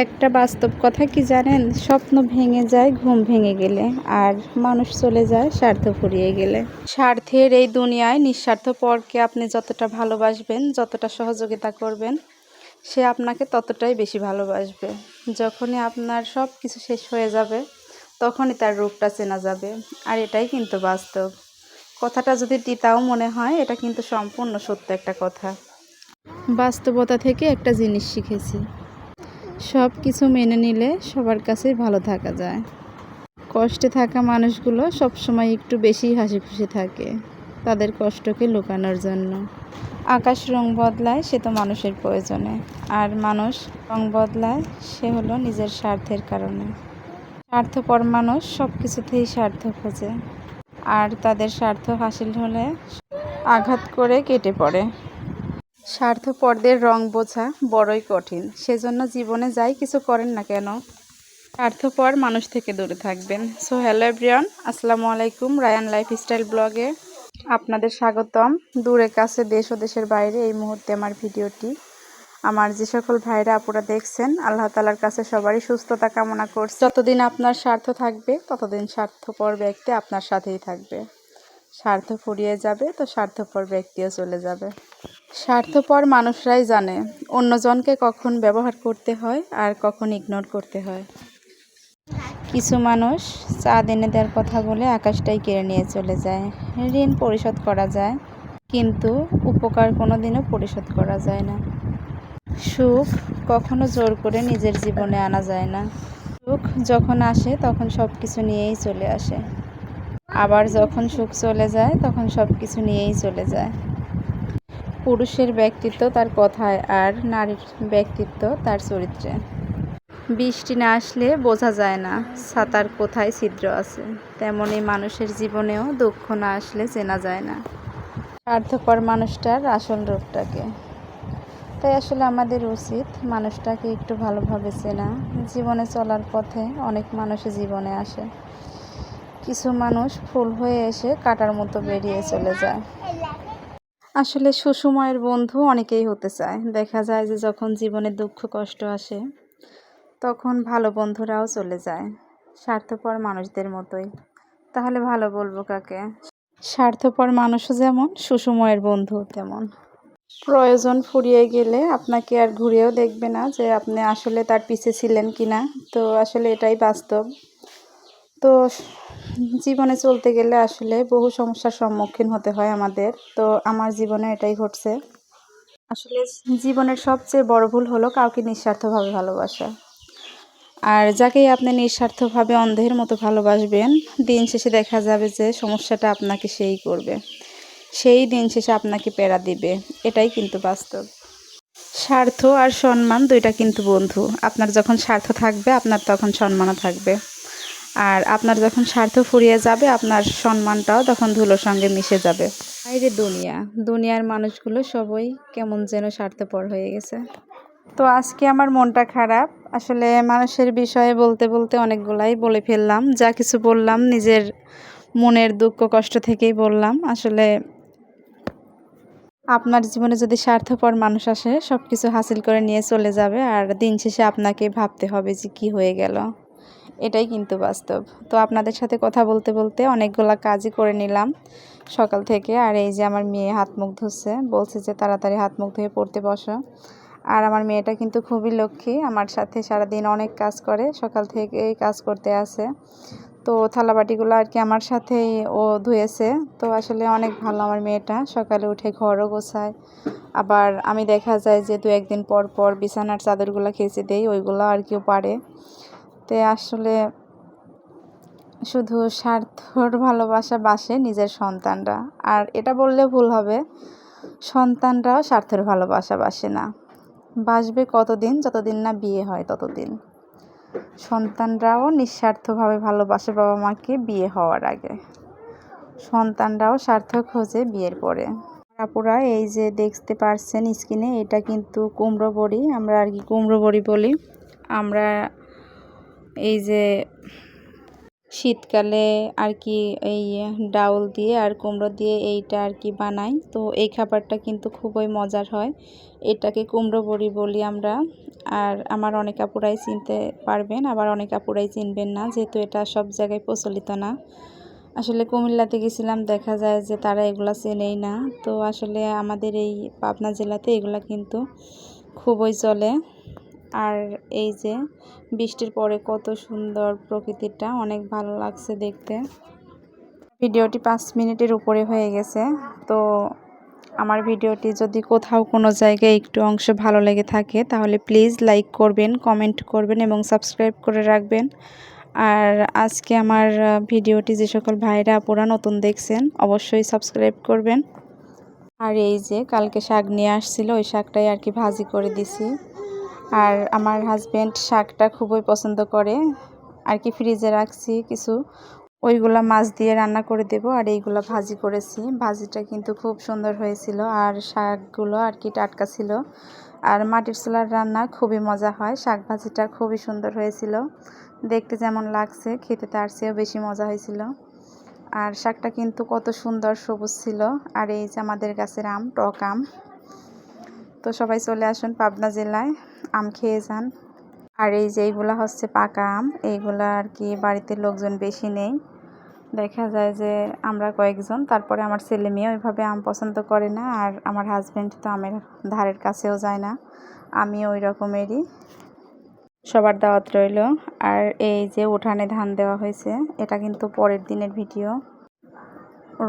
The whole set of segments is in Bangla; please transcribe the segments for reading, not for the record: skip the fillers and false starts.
একটা বাস্তব কথা কি জানেন, স্বপ্ন ভেঙে যায় ঘুম ভেঙে গেলে, আর মানুষ চলে যায় স্বার্থ ফুরিয়ে গেলে। স্বার্থের এই দুনিয়ায় নিঃস্বার্থ পরকে আপনি যতটা ভালোবাসবেন, যতটা সহযোগিতা করবেন, সে আপনাকে ততটাই বেশি ভালোবাসবে। যখনই আপনার সব কিছু শেষ হয়ে যাবে, তখনই তার রূপটা চেনা যাবে। আর এটাই কিন্তু বাস্তব। কথাটা যদি তিতাও মনে হয়, এটা কিন্তু সম্পূর্ণ সত্য একটা কথা। বাস্তবতা থেকে একটা জিনিস শিখেছি, সব কিছু মেনে নিলে সবার কাছেই ভালো থাকা যায়। কষ্টে থাকা মানুষগুলো সবসময় একটু বেশি হাসি খুশি থাকে, তাদের কষ্টকে লুকানোর জন্য। আকাশ রং বদলায় সে তো মানুষের প্রয়োজনে, আর মানুষ রং বদলায় সে হলো নিজের স্বার্থের কারণে। স্বার্থপর মানুষ সব কিছুতেই স্বার্থ খোঁজে, আর তাদের স্বার্থ হাসিল হলে আঘাত করে কেটে পড়ে। স্বার্থপরদের রং বোঝা বড়ই কঠিন, সেজন্য জীবনে যাই কিছু করেন না কেন, স্বার্থপর মানুষ থেকে দূরে থাকবেন। সো হ্যালো এভরিওয়ান, আসসালামু আলাইকুম। রায়ান লাইফস্টাইল ব্লগে আপনাদের স্বাগতম। দূরে কাছে দেশ ও দেশের বাইরে এই মুহূর্তে আমার ভিডিওটি আমার যে সকল ভাইরা আপুরা দেখছেন, আল্লাহ তাআলার কাছে সবারই সুস্থতা কামনা করছি। যতদিন আপনার স্বার্থ থাকবে, ততদিন স্বার্থপর ব্যক্তি আপনার সাথেই থাকবে। স্বার্থ ফুরিয়ে যাবে তো স্বার্থপর ব্যক্তিও চলে যাবে। স্বার্থপর মানুষরাই জানে অন্যজনকে কখন ব্যবহার করতে হয় আর কখন ইগনোর করতে হয়। কিছু মানুষ চাঁদ এনে দেওয়ার কথা বলে আকাশটাই কেড়ে নিয়ে চলে যায়। ঋণ পরিশোধ করা যায়, কিন্তু উপকার কোনোদিনও পরিশোধ করা যায় না। সুখ কখনো জোর করে নিজের জীবনে আনা যায় না। সুখ যখন আসে তখন সব কিছু নিয়েই চলে আসে, আবার যখন সুখ চলে যায় তখন সব কিছু নিয়েই চলে যায়। পুরুষের ব্যক্তিত্ব তার কথায়, আর নারীর ব্যক্তিত্ব তার চরিত্রে। বৃষ্টি না আসলে বোঝা যায় না ছাতার কোথায় ছিদ্র আছে, তেমনি মানুষের জীবনেও দুঃখ না আসলে চেনা যায় না স্বার্থপর মানুষটার আসল রূপটাকে। তাই আসলে আমাদের উচিত মানুষটাকে একটু ভালোভাবে চেনা। জীবনে চলার পথে অনেক মানুষই জীবনে আসে, কিছু মানুষ ফুল হয়ে এসে কাঁটার মতো বেরিয়ে চলে যায়। আসলে সুসময়ের বন্ধু অনেকেই হতে চায়। দেখা যায় যে যখন জীবনে দুঃখ কষ্ট আসে, তখন ভালো বন্ধুরাও চলে যায় স্বার্থপর মানুষদের মতোই। তাহলে ভালো বলবো কাকে? স্বার্থপর মানুষও যেমন, সুসময়ের বন্ধু তেমন। প্রয়োজন ফুরিয়ে গেলে আপনাকে আর ঘুরেও দেখবে না যে আপনি আসলে তার পিছে ছিলেন কিনা। তো আসলে এটাই বাস্তব। তো জীবনে চলতে গেলে আসলে বহু সমস্যার সম্মুখীন হতে হয় আমাদের। তো আমার জীবনে এটাই ঘটছে। আসলে জীবনের সবচেয়ে বড় ভুল হলো কাউকে নিঃস্বার্থভাবে ভালোবাসা। আর যাকেই আপনি নিঃস্বার্থভাবে অন্ধের মতো ভালোবাসবেন, দিন শেষে দেখা যাবে যে সমস্যাটা আপনাকে সেই করবে, সেই দিন শেষে আপনাকে পেড়া দিবে। এটাই কিন্তু বাস্তব। স্বার্থ আর সম্মান দুইটা কিন্তু বন্ধু। আপনার যখন স্বার্থ থাকবে, আপনার তখন সম্মানও থাকবে। আর আপনার যখন স্বার্থ ফুরিয়ে যাবে, আপনার সম্মানটাও তখন ধুলোর সঙ্গে মিশে যাবে। বাইরে দুনিয়ার মানুষগুলো সবাই কেমন যেন স্বার্থপর হয়ে গেছে। তো আজকে আমার মনটা খারাপ। আসলে মানুষের বিষয়ে বলতে বলতে অনেকগুলাই বলে ফেললাম। যা কিছু বললাম নিজের মনের দুঃখ কষ্ট থেকেই বললাম। আসলে আপনার জীবনে যদি স্বার্থপর মানুষ আসে, সব কিছু হাসিল করে নিয়ে চলে যাবে, আর দিন শেষে আপনাকে ভাবতে হবে যে কি হয়ে গেল। এটাই কিন্তু বাস্তব। তো আপনাদের সাথে কথা বলতে বলতে অনেকগুলা কাজই করে নিলাম সকাল থেকে। আর এই যে আমার মেয়ে হাত মুখ ধুচ্ছে, বলছে যে তাড়াতাড়ি হাত মুখ ধুয়ে পড়তে বসো। আর আমার মেয়েটা কিন্তু খুবই লক্ষ্মী, আমার সাথে সারাদিন অনেক কাজ করে, সকাল থেকেই কাজ করতে আসে। তো থালাবাটিগুলো আর কি আমার সাথেই ও ধুয়েছে। তো আসলে অনেক ভালো আমার মেয়েটা, সকালে উঠে ঘরও গোছায়। আবার আমি দেখা যায় যে 2-1 দিন পর পর বিছানার চাদরগুলো কেচে দেই, ওইগুলো আর কেউ পারে। তো আসলে শুধু স্বার্থর ভালোবাসা বাসে নিজের সন্তানরা। আর এটা বললে ভুল হবে, সন্তানরাও স্বার্থের ভালোবাসা বাসে না। বাসবে কতদিন? যতদিন না বিয়ে হয় ততদিন। সন্তানরাও নিঃস্বার্থভাবে ভালোবাসে বাবা মাকে বিয়ে হওয়ার আগে। সন্তানরাও স্বার্থ খোঁজে বিয়ের পরে। আপুরা এই যে দেখতে পারছেন স্ক্রিনে, এটা কিন্তু কুমড়ো বড়ি, আমরা আর কি কুমড়ো বড়ি বলি। আমরা এই যে শীতকালে আর কি এই ডাউল দিয়ে আর কুমড়ো দিয়ে এইটা আর কি বানাই। তো এই খাবারটা কিন্তু খুবই মজার হয়। এটাকে কুমড়ো বড়ি বলি আমরা। আর আমার অনেক আপুরাই চিনতে পারবেন, আবার অনেক আপুরাই চিনবেন না, যেহেতু এটা সব জায়গায় প্রচলিত না। আসলে কুমিল্লাতে গেছিলাম, দেখা যায় যে তারা এগুলা চেনেই না। তো আসলে আমাদের এই পাবনা জেলাতে এগুলা কিন্তু খুবই চলে। আর এই যে বৃষ্টির পরে কত সুন্দর প্রকৃতিটা, অনেক ভালো লাগছে দেখতে। ভিডিওটি 5 মিনিটের উপরে হয়ে গেছে। তো আমার ভিডিওটি যদি কোথাও কোনো জায়গায় একটু অংশ ভালো লেগে থাকে তাহলে প্লিজ লাইক করবেন, কমেন্ট করবেন এবং সাবস্ক্রাইব করে রাখবেন। আর আজকে আমার ভিডিওটি যে সকল ভাইরা আপুরা নতুন দেখছেন অবশ্যই সাবস্ক্রাইব করবেন। আর এই যে কালকে শাক নিয়ে আসছিল, ওই শাকটাই আর কি ভাজি করে দিছি। আর আমার হাজব্যান্ড শাকটা খুবই পছন্দ করে আর কি, ফ্রিজে রাখছি কিছু, ওইগুলা মাছ দিয়ে রান্না করে দেব। আর এইগুলা ভাজি করেছি, ভাজিটা কিন্তু খুব সুন্দর হয়েছিল। আর শাকগুলো আর কি টাটকা ছিল। আর মাটির চুলার রান্না খুবই মজা হয়। শাক ভাজিটা খুবই সুন্দর হয়েছিল, দেখতে যেমন লাগছে খেতে তার চেয়েও বেশি মজা হয়েছিল। আর শাকটা কিন্তু কত সুন্দর সবুজ ছিল। আর এই যে আমাদের গাছের আম, টক আম। তো সবাই চলে আসুন পাবনা জেলায়, আম খেয়ে যান। আর এই যে এইগুলা হচ্ছে পাকা আম, এইগুলা আর কি বাড়িতে লোকজন বেশি নেই, দেখা যায় যে আমরা কয়েকজন, তারপরে আমার ছেলে মেয়ে ওইভাবে আম পছন্দ করে না। আর আমার হাজব্যান্ড তো আমের ধারের কাছেও যায় না, আমি ওই রকমেরই। সবার দাওয়াত রইল। আর এই যে উঠানে ধান দেওয়া হয়েছে, এটা কিন্তু পরের দিনের ভিডিও।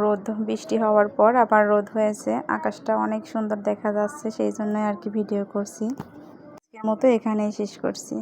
রোদ, বৃষ্টি হওয়ার পর আবার রোদ হয়েছে, আকাশটা অনেক সুন্দর দেখা যাচ্ছে, সেই জন্যই আর কি ভিডিও করছি। আজকের মতো এখানেই শেষ করছি।